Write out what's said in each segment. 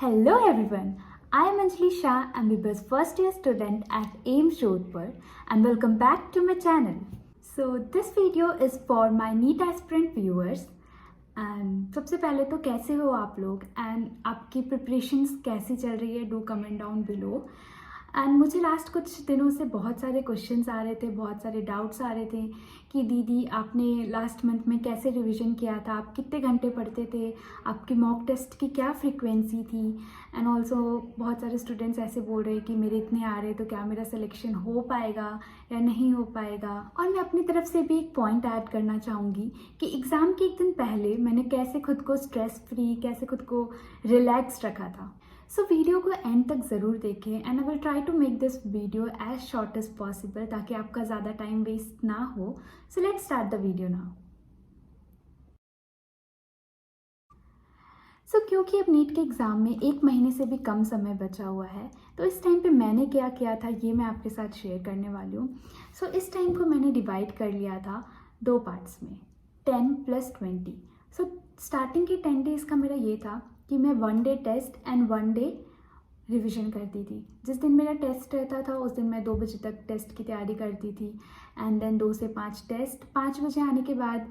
Hello everyone, I am Anjali Shah, MBBS first year student at AIMS Jodhpur and welcome back to my channel. So this video is for my NEET aspirant viewers and सबसे पहले तो कैसे हो आप लोग and आपकी preparations कैसी चल रही है, do comment down below. And मुझे लास्ट कुछ दिनों से बहुत सारे क्वेश्चंस आ रहे थे, बहुत सारे डाउट्स आ रहे थे कि दीदी आपने लास्ट मंथ में कैसे रिवीजन किया था, आप कितने घंटे पढ़ते थे, आपकी मॉक टेस्ट की क्या फ्रीक्वेंसी थी। एंड ऑल्सो बहुत सारे स्टूडेंट्स ऐसे बोल रहे हैं कि मेरे इतने आ रहे हैं तो क्या मेरा सिलेक्शन हो पाएगा या नहीं हो पाएगा। और मैं अपनी तरफ से भी एक पॉइंट ऐड करना चाहूँगी कि एग्ज़ाम के एक दिन पहले मैंने कैसे खुद को स्ट्रेस फ्री, कैसे खुद को रिलैक्स रखा था। सो वीडियो को एंड तक ज़रूर देखें and I will try to make this video as short as possible ताकि आपका ज़्यादा टाइम वेस्ट ना हो। So let's start the video now. So क्योंकि अब नीट के एग्ज़ाम में 1 महीने से भी कम समय बचा हुआ है तो इस टाइम पे मैंने क्या किया था ये मैं आपके साथ शेयर करने वाली हूँ। सो इस टाइम को मैंने डिवाइड कर लिया था 2 पार्ट्स में, 10 + 20। सो स्टार्टिंग के 10 डेज़ का मेरा ये था कि मैं 1 day test and 1 day revision करती थी। जिस दिन मेरा टेस्ट रहता था उस दिन मैं 2 बजे तक टेस्ट की तैयारी करती थी एंड देन 2 से 5 टेस्ट। 5 बजे आने के बाद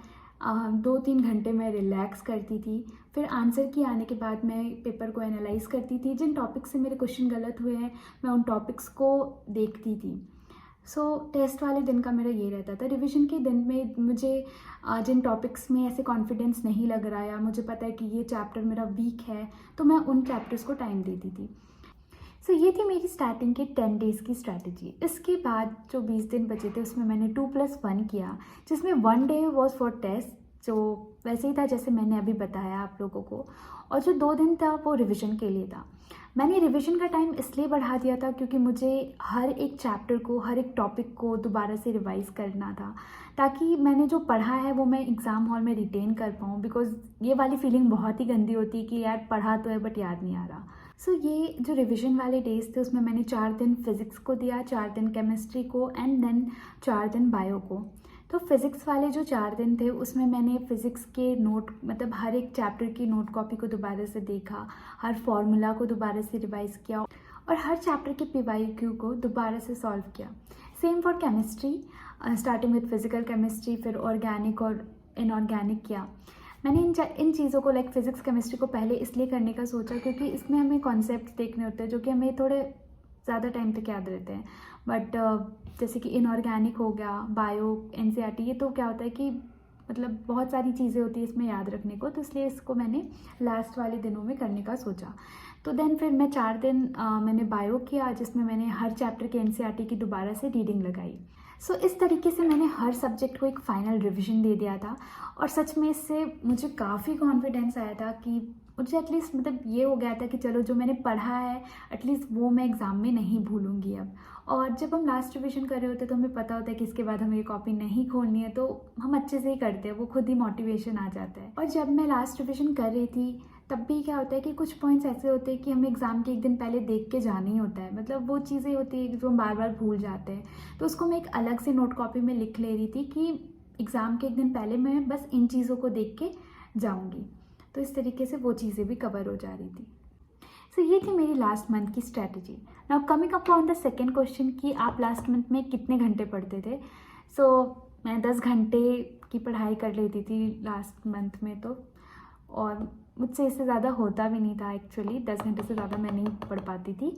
2-3 घंटे मैं रिलैक्स करती थी। फिर आंसर की आने के बाद मैं पेपर को एनालाइज करती थी। जिन टॉपिक से मेरे क्वेश्चन गलत हुए हैं मैं उन टॉपिक्स को देखती थी। सो टेस्ट वाले दिन का मेरा ये रहता था। रिवीजन के दिन में मुझे जिन टॉपिक्स में ऐसे कॉन्फिडेंस नहीं लग रहा या मुझे पता है कि ये चैप्टर मेरा वीक है तो मैं उन चैप्टर्स को टाइम देती थी। सो ये थी मेरी स्टार्टिंग के 10 डेज़ की स्ट्रैटेजी। इसके बाद जो 20 दिन बचे थे उसमें मैंने 2+1 किया, जिसमें 1 डे वॉज फॉर टेस्ट जो वैसे ही था जैसे मैंने अभी बताया आप लोगों को, और जो 2 दिन था वो रिवीजन के लिए था। मैंने रिवीजन का टाइम इसलिए बढ़ा दिया था क्योंकि मुझे हर एक चैप्टर को, हर एक टॉपिक को दोबारा से रिवाइज़ करना था ताकि मैंने जो पढ़ा है वो मैं एग्ज़ाम हॉल में रिटेन कर पाऊँ। बिकॉज ये वाली फीलिंग बहुत ही गंदी होती है कि यार पढ़ा तो है बट याद नहीं आ रहा। सो ये जो रिवीजन वाले डेज थे उसमें मैंने 4 दिन फिज़िक्स को दिया, 4 दिन केमिस्ट्री को एंड देन 4 दिन बायो को। तो फिज़िक्स वाले जो 4 दिन थे उसमें मैंने फ़िज़िक्स के नोट, मतलब हर एक चैप्टर की नोट कॉपी को दोबारा से देखा, हर फॉर्मूला को दोबारा से रिवाइज़ किया और हर चैप्टर के PYQ को दोबारा से सॉल्व किया। Same for chemistry, starting with physical chemistry, फिर ऑर्गेनिक और इनऑर्गेनिक किया। मैंने इन चीज़ों को लाइक फ़िज़िक्स केमिस्ट्री को पहले इसलिए करने का सोचा क्योंकि इसमें हमें कॉन्सेप्ट देखने होते हैं जो कि हमें थोड़े ज़्यादा टाइम तक याद रहते हैं। बट जैसे कि इनऑर्गेनिक हो गया, बायो, NCERT, ये तो क्या होता है कि मतलब बहुत सारी चीज़ें होती है इसमें याद रखने को, तो इसलिए इसको मैंने लास्ट वाले दिनों में करने का सोचा। तो देन फिर मैं 4 दिन मैंने बायो किया जिसमें मैंने हर चैप्टर के NCERT की दोबारा से रीडिंग लगाई। सो इस तरीके से मैंने हर सब्जेक्ट को एक फ़ाइनल रिवीजन दे दिया था और सच में इससे मुझे काफ़ी कॉन्फिडेंस आया था कि मुझे एटलीस्ट मतलब ये हो गया था कि चलो जो मैंने पढ़ा है एटलीस्ट वो मैं एग्ज़ाम में नहीं भूलूंगी अब। और जब हम लास्ट रिवीजन कर रहे होते हैं तो हमें पता होता है कि इसके बाद हमें ये कॉपी नहीं खोलनी है, तो हम अच्छे से ही करते हैं, वो खुद ही मोटिवेशन आ जाता है। और जब मैं लास्ट रिवीजन कर रही थी तब भी क्या होता है कि कुछ पॉइंट्स ऐसे होते हैं कि हमें एग्ज़ाम के एक दिन पहले देख के जाना ही होता है, मतलब वो चीज़ें होती है जो हम बार बार भूल जाते हैं, तो उसको मैं एक अलग से नोट कॉपी में लिख ले रही थी कि एग्ज़ाम के एक दिन पहले मैं बस इन चीज़ों को देख के जाऊँगी। तो इस तरीके से वो चीज़ें भी कवर हो जा रही थी। सो ये थी मेरी लास्ट मंथ की strategy. Now coming up on the second question कि आप लास्ट मंथ में कितने घंटे पढ़ते थे। सो मैं 10 घंटे की पढ़ाई कर लेती थी लास्ट मंथ में, तो और मुझसे इससे ज़्यादा होता भी नहीं था एक्चुअली, 10 घंटे से ज़्यादा मैं नहीं पढ़ पाती थी।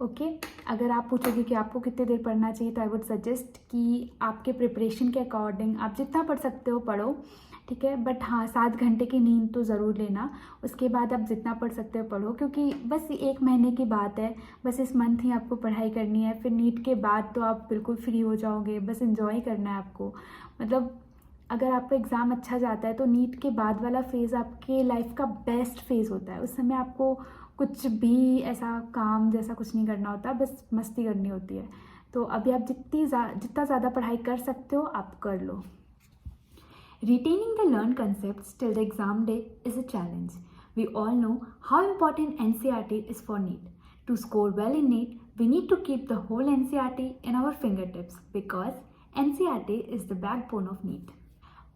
ओके अगर आप पूछोगे कि आपको कितनी देर पढ़ना चाहिए तो आई वुड सजेस्ट कि आपके प्रिपरेशन के अकॉर्डिंग आप जितना पढ़ सकते हो पढ़ो, ठीक है। बट हाँ 7 घंटे की नींद तो ज़रूर लेना, उसके बाद आप जितना पढ़ सकते हो पढ़ो क्योंकि बस 1 महीने की बात है, बस इस मंथ ही आपको पढ़ाई करनी है। फिर नीट के बाद तो आप बिल्कुल फ्री हो जाओगे, बस इन्जॉय करना है आपको। मतलब अगर आपका एग्ज़ाम अच्छा जाता है तो नीट के बाद वाला फ़ेज़ आपके लाइफ का बेस्ट फ़ेज़ होता है। उस समय आपको कुछ भी ऐसा काम जैसा कुछ नहीं करना होता, बस मस्ती करनी होती है। तो अभी आप जितना ज़्यादा पढ़ाई कर सकते हो आप कर लो। Retaining the learned concepts till the exam day is a challenge. We all know how important NCERT is for NEET. To score well in NEET, we need to keep the whole NCERT in our fingertips because NCERT is the backbone of NEET.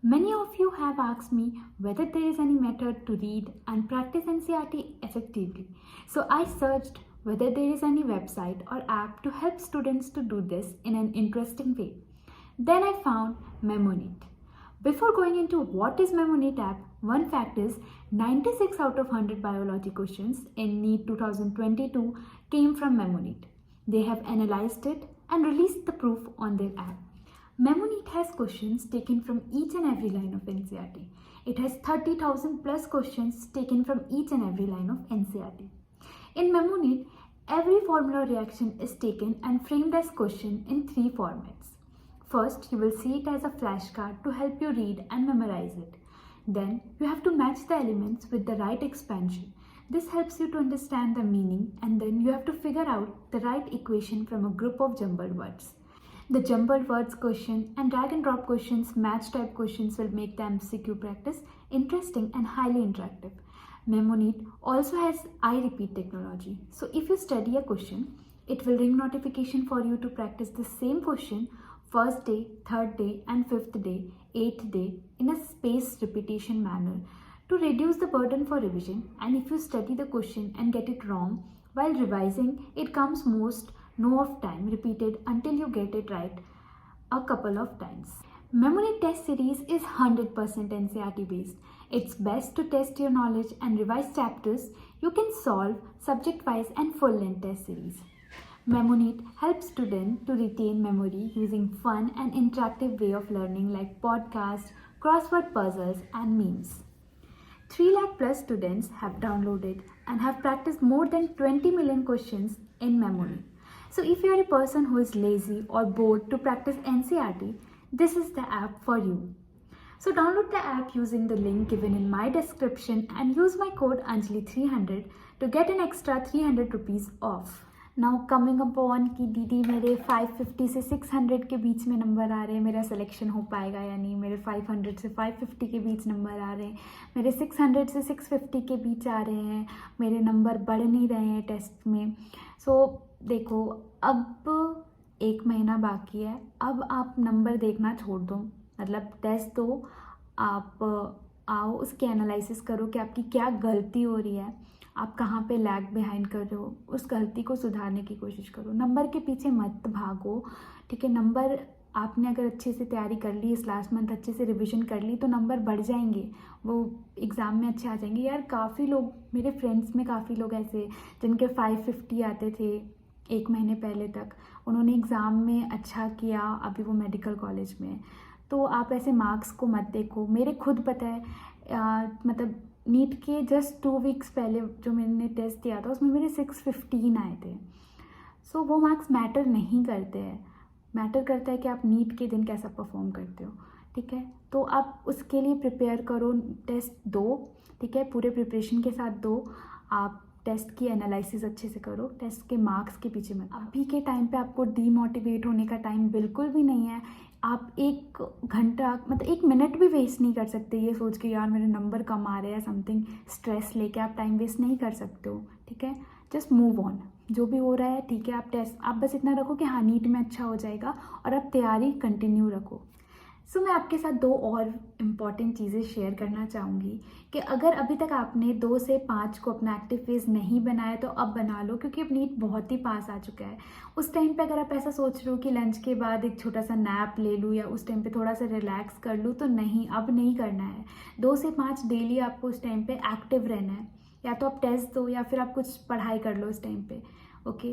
Many of you have asked me whether there is any method to read and practice NCERT effectively. So I searched whether there is any website or app to help students to do this in an interesting way. Then I found Memoneat. Before going into what is Memoneat app, one fact is 96 out of 100 biology questions in NEET 2022 came from Memoneat. They have analyzed it and released the proof on their app. Memoneat has questions taken from each and every line of NCERT. It has 30,000 plus questions taken from each and every line of NCERT. In Memoneat, every formula reaction is taken and framed as question in 3 formats. First, you will see it as a flashcard to help you read and memorize it. Then, you have to match the elements with the right expansion. This helps you to understand the meaning, and then you have to figure out the right equation from a group of jumbled words. The jumbled words question and drag and drop questions, match type questions will make the MCQ practice interesting and highly interactive. Memoneat also has I repeat technology. So if you study a question, it will ring notification for you to practice the same question first day, third day and fifth day, eighth day in a spaced repetition manner to reduce the burden for revision. And if you study the question and get it wrong while revising, it comes most no of time repeated until you get it right a couple of times. Memoneat test series is 100% NCERT based. It's best to test your knowledge and revise chapters you can solve subject-wise and full-length test series. Memoneat helps students to retain memory using fun and interactive way of learning like podcasts, crossword puzzles and memes. 3 lakh plus students have downloaded and have practiced more than 20 million questions in Memoneat. So if you are a person who is lazy or bored to practice NCERT, this is the app for you. So download the app using the link given in my description and use my code Anjali300 to get an extra 300 rupees off. Now coming upon कि दीदी मेरे 550 से 600 के बीच में number आ रहे हैं, मेरा selection हो पाएगा या नहीं, मेरे 500 से 550 के बीच नंबर आ रहे हैं, मेरे 600 से 650 के बीच आ रहे हैं, मेरे नंबर बढ़ नहीं रहे हैं टेस्ट में. सो देखो, अब 1 महीना बाकी है. अब आप नंबर देखना छोड़ दो, मतलब टेस्ट दो, आप आओ उसके एनालिसिस करो कि आपकी क्या गलती हो रही है, आप कहाँ पे लैग बिहाइंड कर रहे हो, उस गलती को सुधारने की कोशिश करो. नंबर के पीछे मत भागो, ठीक है. नंबर आपने अगर अच्छे से तैयारी कर ली, इस लास्ट मंथ अच्छे से रिवीजन कर ली तो नंबर बढ़ जाएंगे, वो एग्ज़ाम में अच्छे आ जाएंगे. यार काफ़ी लोग, मेरे फ्रेंड्स में काफ़ी लोग ऐसे जिनके 550 आते थे 1 महीने पहले तक, उन्होंने एग्ज़ाम में अच्छा किया, अभी वो मेडिकल कॉलेज में. तो आप ऐसे मार्क्स को मत देखो. मेरे खुद पता है, मतलब नीट के जस्ट 2 वीक्स पहले जो मैंने टेस्ट दिया था उसमें मेरे 615 आए थे. सो वो मार्क्स मैटर नहीं करते हैं, मैटर करता है कि आप नीट के दिन कैसा परफॉर्म करते हो, ठीक है. तो आप उसके लिए प्रिपेयर करो, टेस्ट दो, ठीक है, पूरे प्रिपरेशन के साथ दो. आप टेस्ट की एनालिसिस अच्छे से करो, टेस्ट के मार्क्स के पीछे मत. अभी के टाइम पे आपको डीमोटिवेट होने का टाइम बिल्कुल भी नहीं है. आप 1 घंटा, मतलब 1 मिनट भी वेस्ट नहीं कर सकते ये सोच के यार मेरे नंबर कम आ रहे हैं, समथिंग स्ट्रेस लेके आप टाइम वेस्ट नहीं कर सकते हो, ठीक है. जस्ट मूव ऑन, जो भी हो रहा है ठीक है. आप टेस्ट, आप बस इतना रखो कि हाँ नीट में अच्छा हो जाएगा और आप तैयारी कंटिन्यू रखो. सो मैं आपके साथ 2 और इम्पॉर्टेंट चीज़ें शेयर करना चाहूँगी कि अगर अभी तक आपने 2 से 5 को अपना एक्टिव फेज नहीं बनाया तो अब बना लो, क्योंकि अब नीट बहुत ही पास आ चुका है. उस टाइम पे अगर आप ऐसा सोच रहे हो कि लंच के बाद एक छोटा सा नैप ले लूँ या उस टाइम पे थोड़ा सा रिलैक्स कर लूँ, तो नहीं, अब नहीं करना है. 2 से 5 डेली आपको उस टाइम पे एक्टिव रहना है. या तो आप टेस्ट दो या फिर आप कुछ पढ़ाई कर लो उस टाइम पे, okay.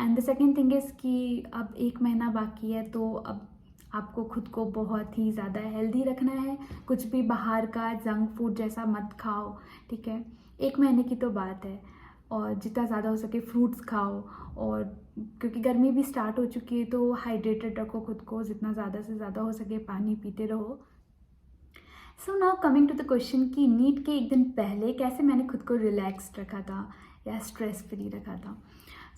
And the second thing is कि अब 1 महीना बाकी है, तो अब आपको खुद को बहुत ही ज़्यादा हेल्दी रखना है. कुछ भी बाहर का जंक फूड जैसा मत खाओ, ठीक है. 1 महीने की तो बात है, और जितना ज़्यादा हो सके फ्रूट्स खाओ, और क्योंकि गर्मी भी स्टार्ट हो चुकी है तो हाइड्रेटेड रखो खुद को, जितना ज़्यादा से ज़्यादा हो सके पानी पीते रहो. So now coming to the question कि नीट के 1 दिन पहले कैसे मैंने खुद को रिलैक्स्ड रखा था या स्ट्रेस फ्री रखा था.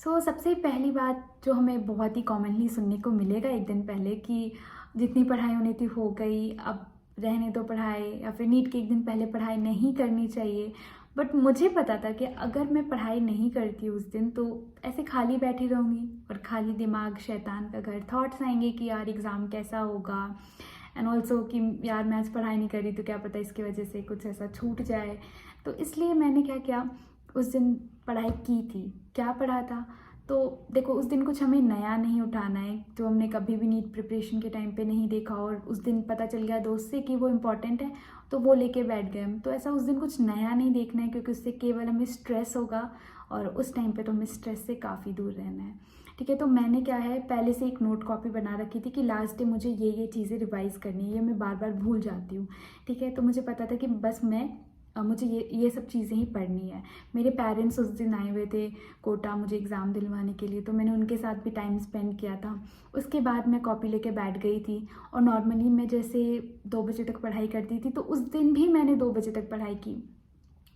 सो सबसे पहली बात जो हमें बहुत ही कॉमनली सुनने को मिलेगा 1 दिन पहले कि जितनी पढ़ाई होनी थी हो गई, अब रहने दो पढ़ाई, या फिर नीट के 1 दिन पहले पढ़ाई नहीं करनी चाहिए. बट मुझे पता था कि अगर मैं पढ़ाई नहीं करती उस दिन तो ऐसे खाली बैठी रहूँगी और खाली दिमाग शैतान का घर, थॉट्स आएंगे कि यार एग्ज़ाम कैसा होगा, एंड ऑल्सो कि यार मैं आज पढ़ाई नहीं करी तो क्या पता इसकी वजह से कुछ ऐसा छूट जाए। तो इसलिए मैंने क्या किया, उस दिन पढ़ाई की थी। क्या पढ़ा था, तो देखो उस दिन कुछ हमें नया नहीं उठाना है जो हमने कभी भी नीट प्रिपरेशन के टाइम पे नहीं देखा, और उस दिन पता चल गया दोस्त से कि वो इम्पॉर्टेंट है तो वो लेके बैठ गए हम। तो ऐसा उस दिन कुछ नया नहीं देखना है, क्योंकि उससे केवल हमें स्ट्रेस होगा, और उस टाइम पे तो हमें स्ट्रेस से काफ़ी दूर रहना है। ठीक है, तो मैंने क्या है, पहले से एक नोट कॉपी बना रखी थी कि लास्ट डे मुझे ये चीज़ें रिवाइज़ करनी है, ये मैं बार बार भूल जाती हूँ। ठीक है, तो मुझे पता था कि बस मुझे ये सब चीज़ें ही पढ़नी है। मेरे पेरेंट्स उस दिन आए हुए थे कोटा मुझे एग्ज़ाम दिलवाने के लिए, तो मैंने उनके साथ भी टाइम स्पेंड किया था। उसके बाद मैं कॉपी लेके बैठ गई थी, और नॉर्मली मैं जैसे 2 बजे तक पढ़ाई करती थी, तो उस दिन भी मैंने 2 बजे तक पढ़ाई की।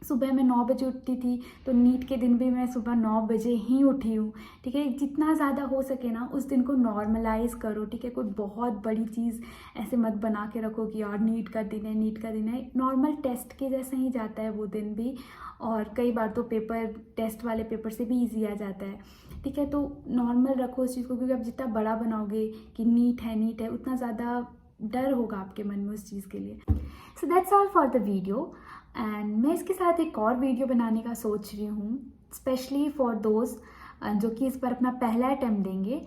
सुबह मैं 9 बजे उठती थी, तो नीट के दिन भी मैं सुबह 9 बजे ही उठी हूँ। ठीक है, जितना ज़्यादा हो सके ना उस दिन को नॉर्मलाइज़ करो। ठीक है, कोई बहुत बड़ी चीज़ ऐसे मत बना के रखो कि यार नीट का दिन है, नीट का दिन है। नॉर्मल टेस्ट के जैसा ही जाता है वो दिन भी, और कई बार तो पेपर टेस्ट वाले पेपर से भी ईजी आ जाता है। ठीक है, तो नॉर्मल रखो उस चीज़ को, क्योंकि आप जितना बड़ा बनाओगे कि नीट है उतना ज़्यादा डर होगा आपके मन में उस चीज़ के लिए। So that's all for the video, and मैं इसके साथ एक और वीडियो बनाने का सोच रही हूँ, स्पेशली फॉर दोज जो कि इस पर अपना पहला अटैम्प्ट देंगे।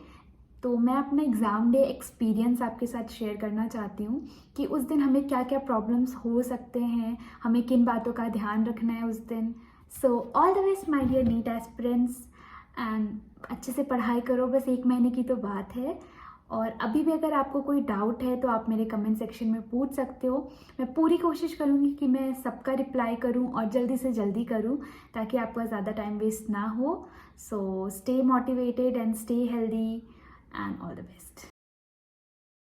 तो मैं अपना एग्ज़ाम डे एक्सपीरियंस आपके साथ शेयर करना चाहती हूँ कि उस दिन हमें क्या क्या प्रॉब्लम्स हो सकते हैं, हमें किन बातों का ध्यान रखना है उस दिन। So all the best my dear NEET aspirants, and अच्छे से पढ़ाई करो, बस 1 महीने की तो बात है। और अभी भी अगर आपको कोई डाउट है तो आप मेरे कमेंट सेक्शन में पूछ सकते हो। मैं पूरी कोशिश करूँगी कि मैं सबका रिप्लाई करूँ और जल्दी से जल्दी करूँ, ताकि आपका ज़्यादा टाइम वेस्ट ना हो। So stay motivated and stay healthy, and all the best.